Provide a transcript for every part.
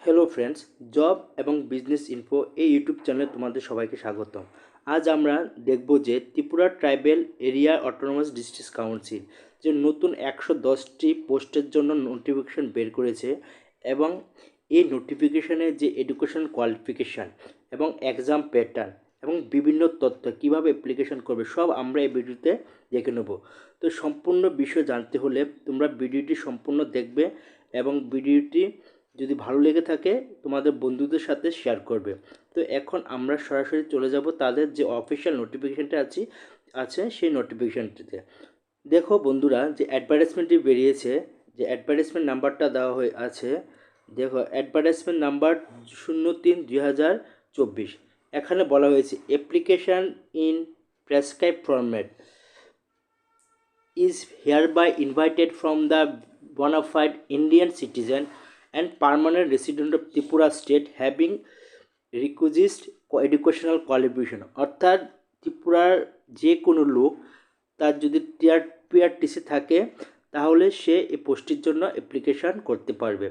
Hello friends, job এবং business info এই YouTube চ্যানেলে তোমাদের সবাইকে স্বাগতম। আজ আমরা দেখব যে Tripura tribal area autonomous district council যে নতুন 110টি পোস্টের জন্য নোটিফিকেশন বের করেছে এবং এই নোটিফিকেশানে যে এডুকেশন কোয়ালিফিকেশান এবং এক্সাম প্যাটার্ন এবং বিভিন্ন তথ্য কীভাবে অ্যাপ্লিকেশন করবে সব আমরা এই ভিডিওতে দেখে নেব। তো সম্পূর্ণ বিষয় জানতে হলে তোমরা ভিডিওটি সম্পূর্ণ দেখবে এবং ভিডিওটি যদি ভালো লেগে থাকে তোমাদের বন্ধুদের সাথে শেয়ার করবে। তো এখন আমরা সরাসরি চলে যাব তাদের যে অফিসিয়াল নোটিফিকেশানটা আছে সেই নোটিফিকেশানটিতে। দেখো বন্ধুরা, যে অ্যাডভার্টাইজমেন্টটি বেরিয়েছে, যে অ্যাডভার্টাইজমেন্ট নাম্বারটা দেওয়া হয়ে আছে, দেখো অ্যাডভার্টাইজমেন্ট নাম্বার 03/2024। এখানে বলা হয়েছে application in prescribe format is hereby invited from the bona fide Indian citizen and permanent resident of Tripura state having requisite educational qualification। অর্থাৎ ত্রিপুরার যে কোনো লোক তার যদি পিআরটিসি থাকে তাহলে সে এই পোস্টের জন্য অ্যাপ্লিকেশান করতে পারবে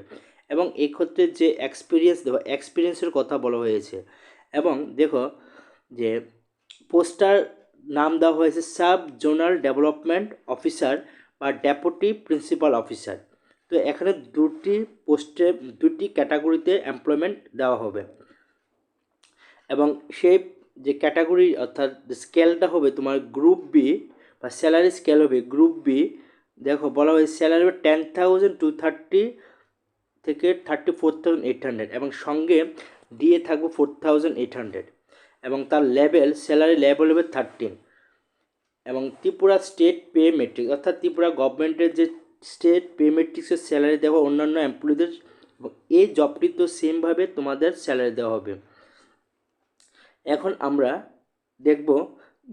এবং এক্ষেত্রে যে এক্সপিরিয়েন্সের কথা বলা হয়েছে। এবং দেখো যে পোস্টার নাম দেওয়া হয়েছে সাব জোনাল ডেভেলপমেন্ট অফিসার বা ডেপুটি প্রিন্সিপাল অফিসার। তো এখানে দুটি ক্যাটাগরিতে এমপ্লয়মেন্ট দেওয়া হবে এবং সেই যে ক্যাটাগরি অর্থাৎ স্কেলটা হবে তোমার গ্রুপ বি বা স্যালারি স্কেল হবে গ্রুপ বি। দেখো বলা হয়েছে স্যালারি হবে 10,230 থেকে 34,800 এবং সঙ্গে দিয়ে থাকবে 4,800 এবং তার স্যালারি লেভেল হবে 13 এবং ত্রিপুরা স্টেট পে মেট্রিক অর্থাৎ ত্রিপুরা গভর্নমেন্টের যে স্টেট পে মেট্রিক্সের স্যালারি দেওয়া অন্যান্য এমপ্লয়ীদের এই জবটি তো সেমভাবে তোমাদের স্যালারি দেওয়া হবে। এখন আমরা দেখব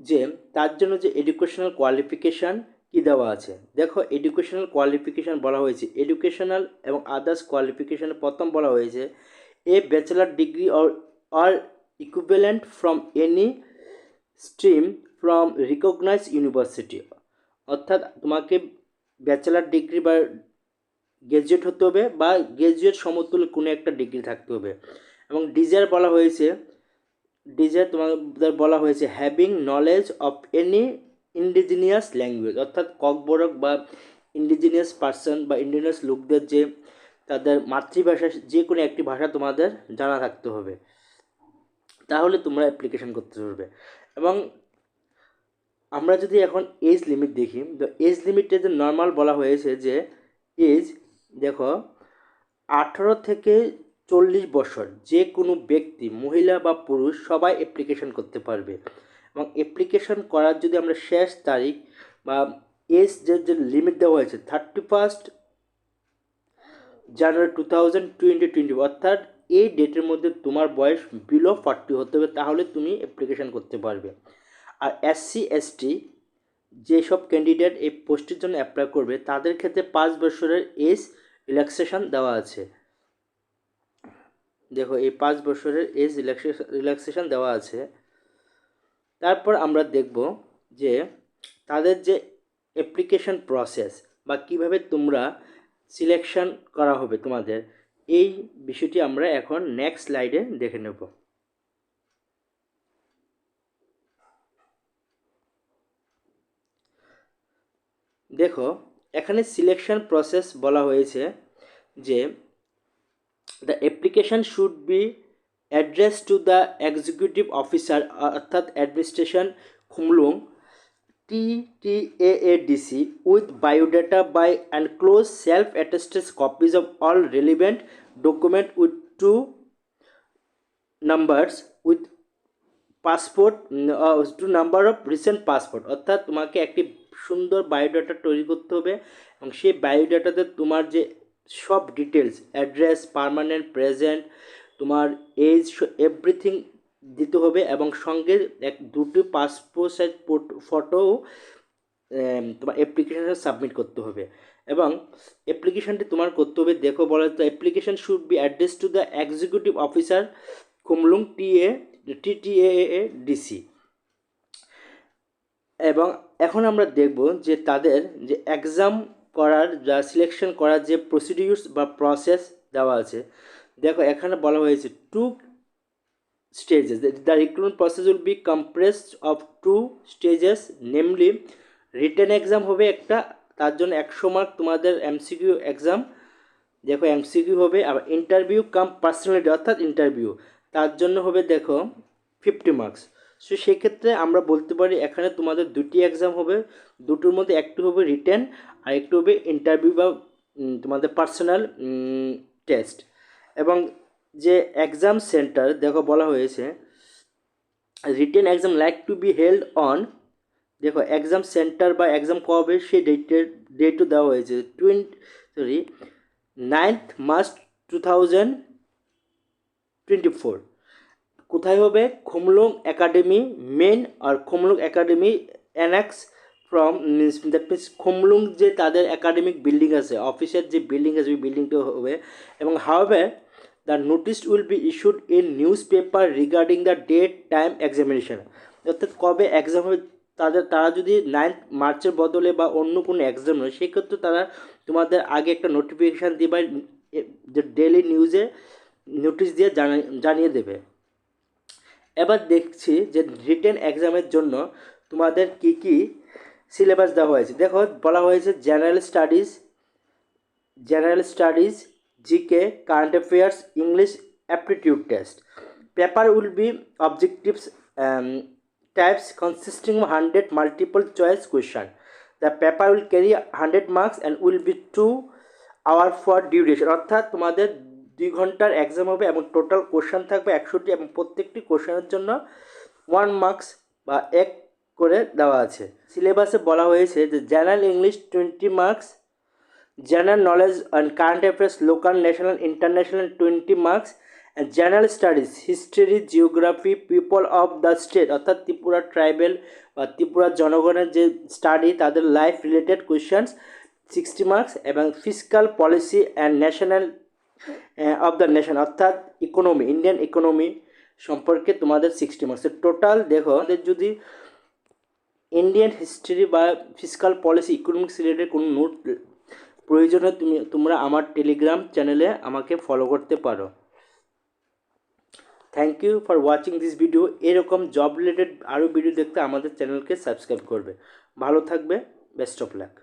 যে তার জন্য যে এডুকেশনাল কোয়ালিফিকেশান কী দেওয়া আছে। দেখো এডুকেশনাল কোয়ালিফিকেশান বলা হয়েছে এডুকেশনাল এবং আদার্স কোয়ালিফিকেশানে প্রথম বলা হয়েছে a bachelor degree or equivalent from any stream from recognise university. অর্থাৎ তোমাকে ব্যাচেলার ডিগ্রি বা গ্র্যাজুয়েট হতে হবে বা গ্র্যাজুয়েট সমতুল্য কোনো একটা ডিগ্রি থাকতে হবে। এবং তোমাদের বলা হয়েছে having knowledge of any indigenous language. অর্থাৎ ককবরক বা ইন্ডিজিনিয়াস পার্সন বা ইন্ডিজিনিয়াস লোকদের যে তাদের মাতৃভাষা যে কোনো একটি ভাষা তোমাদের জানা থাকতে হবে, তাহলে তোমরা অ্যাপ্লিকেশন করতে পারবে। এবং আমরা যদি এখন এজ লিমিট দেখি, তো এজ লিমিটে যে নর্মাল বলা হয়েছে যে এজ দেখো 18 থেকে 40 বছর যে কোনো ব্যক্তি মহিলা বা পুরুষ সবাই অ্যাপ্লিকেশন করতে পারবে। এবং অ্যাপ্লিকেশন করার যদি আমরা শেষ তারিখ বা এজ যে লিমিট দেওয়া হয়েছে 31 জানুয়ারি 2020 অর্থাৎ এই ডেটের মধ্যে তোমার বয়স বিলো 40 হতে হবে, তাহলে তুমি অ্যাপ্লিকেশন করতে পারবে। আর SC ST যেসব ক্যান্ডিডেট এই পোস্টের জন্য অ্যাপ্লাই করবে তাদের ক্ষেত্রে 5 বছরের এজ রিল্যাক্সেশন দেওয়া আছে। দেখো এই 5 বছরের এজ রিল্যাক্সেশন দেওয়া আছে। তারপর আমরা দেখব যে তাদের যে অ্যাপ্লিকেশন প্রসেস বা কিভাবে তোমরা সিলেকশন করা হবে তোমাদের, এই বিষয়টি আমরা এখন নেক্সট স্লাইডে দেখে নেব। দেখো এখানে সিলেকশন প্রসেস বলা হয়েছে যে the application should be address to the executive officer অর্থাৎ administration Khumulwng TTAADC with biodata by enclosed self-attested copies of all relevant document with 2 numbers with passport 2 number of recent passport. অর্থাৎ তোমাকে একটি সুন্দর biodata তৈরি করতে হবে এবং সেই বায়োডাটাতে তোমার যে সব ডিটেলস অ্যাড্রেস, পার্মানেন্ট, প্রেজেন্ট, তোমার এজ এভরিথিং দিতে হবে এবং সঙ্গে দুটি পাসপোর্ট সাইজ ফটো তোমার অ্যাপ্লিকেশানে সাবমিট করতে হবে। এবং অ্যাপ্লিকেশানটি তোমার করতে হবে, দেখো বলা হচ্ছে application should be address to the executive officer Khumulwng TTAADC। এবং এখন আমরা দেখব যে তাদের যে এক্সাম করার যা সিলেকশন করার যে প্রসিডিউরস বা প্রসেস দেওয়া আছে। দেখো এখানে বলা হয়েছে 2 stages. The recruitment process will be compressed of 2 stages, namely written exam হবে একটা, তার জন্য 100 মার্ক তোমাদের এমসিকিউ এক্সাম, দেখো এমসিকিউ হবে, আবার ইন্টারভিউ কাম পার্সোনালিটি অর্থাৎ ইন্টারভিউ, তার জন্য হবে দেখো 50 মার্কস। সো সেক্ষেত্রে আমরা বলতে পারি এখানে তোমাদের দুটি এক্সাম হবে, দুটোর মধ্যে একটু হবে রিটেন আর একটু হবে ইন্টারভিউ বা তোমাদের পার্সোনাল টেস্ট। এবং যে এক্সাম সেন্টার দেখো বলা হয়েছে written exam like to be held on, দেখো এক্সাম সেন্টার বা এক্সাম কবে সেই ডেটও দেওয়া হয়েছে 9th March 2024। কোথায় হবে? খুমলুং একাডেমি মেন আর Khumlung academy annexe from that means Khumlung যে তাদের একাডেমিক বিল্ডিং আছে, অফিসের যে বিল্ডিং আছে ওই বিল্ডিংটা হবে। এবং however the notice will be issued in newspaper regarding the date time examination, অর্থাৎ কবে এক্সাম হবে তারা যদি 9th মার্চের বদলে বা অন্য কোনো এক্সাম হয় সেক্ষেত্রে তারা তোমাদের আগে একটা নোটিফিকেশান দিয়ে বা ডেলি নিউজে নোটিশ দিয়ে জানিয়ে দেবে। এবার দেখছি যে রিটেন এক্সামের জন্য তোমাদের কি কি সিলেবাস দেওয়া হয়েছে। দেখো বলা হয়েছে general studies, GK, current affairs, English aptitude test. Paper will be objectives types consisting of 100 multiple choice question. The paper will carry 100 marks and will be 2 hour for duration, অর্থাৎ তোমাদের 2 ঘন্টার এক্সাম হবে এবং টোটাল কোশ্চেন থাকবে 100টি এবং প্রত্যেকটি কোশ্চেনের জন্য 1 মার্কস বা 1 করে দেওয়া আছে। সিলেবাসে বলা হয়েছে যে general English 20 marks, general knowledge and current affairs local, national, international 20 marks, general studies history, geography, people of the state অর্থাৎ ত্রিপুরা ট্রাইবেল বা ত্রিপুরার জনগণের যে স্টাডি তাদের লাইফ রিলেটেড কোয়েশ্চেন্স 60 মার্কস, এবং fiscal policy and national of the nation অর্থাৎ economy, Indian economy সম্পর্কে তোমাদের 60 মার্কস। টোটাল দেখো যদি ইন্ডিয়ান হিস্ট্রি বা ফিসকাল পলিসি ইকোনমিক্স রিলেটেড কোনো নোট প্রয়োজন হয় তোমরা আমার টেলিগ্রাম চ্যানেলে আমাকে ফলো করতে পারো। Thank you for watching this video. এরকম জব রিলেটেড আরও ভিডিও দেখতে আমাদের চ্যানেলকে সাবস্ক্রাইব করবে। ভালো থাকবে, বেস্ট অফ লাক।